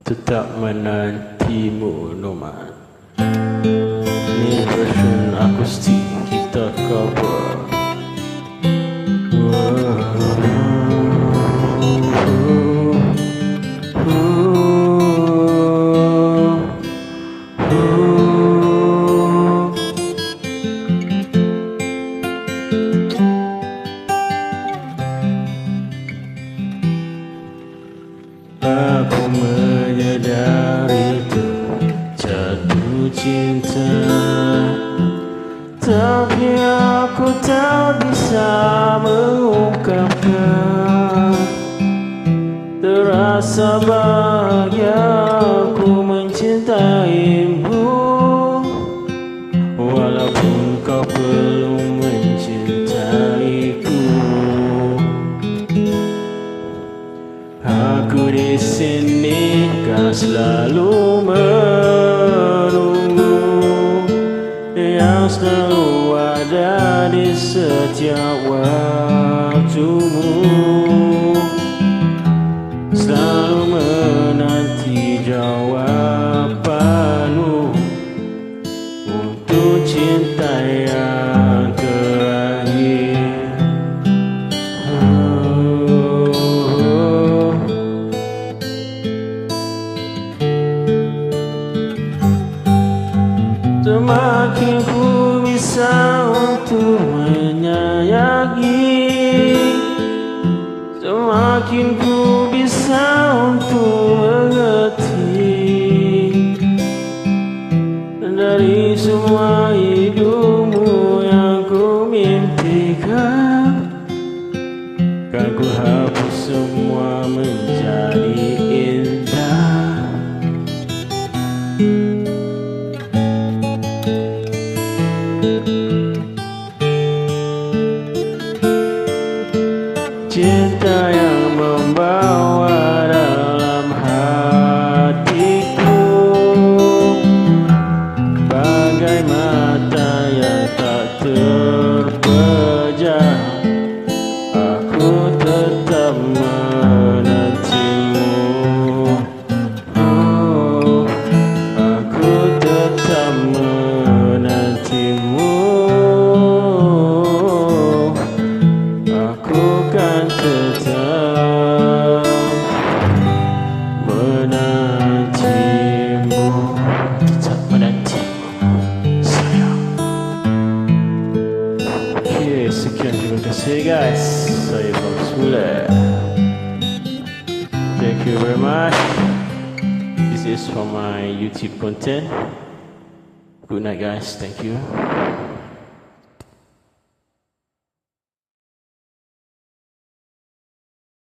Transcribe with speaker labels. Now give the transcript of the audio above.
Speaker 1: tetap menantimu Noman. Ni version akustik kita cover. Aku menyadari itu jatuh cinta, tapi aku tak bisa mengungkapkan. Terasa bahagia aku mencintaimu, walaupun kau belum mencintaiku. Aku di sini kan selalu menunggu, yang selalu ada di setiap waktumu, selalu menanti jawabanmu untuk cinta yang terakhir. Semakin ku bisa untuk menyayangi, semakin ku bisa untuk mengerti. Dari semua hidupmu yang ku mimpikan, kan ku hapus semua menjadi indah. Cinta yang membawa dalam hatiku, bagai mata yang tak terpejam. Aku tetap menantimu, oh, aku tetap menantimu. Aku kan tetap menantimu, tetap menantimu, sayang. Okay, sekian, terima kasih guys. Saya Bagus Mula. Thank you very much. This is for my YouTube content. Good night guys, thank you.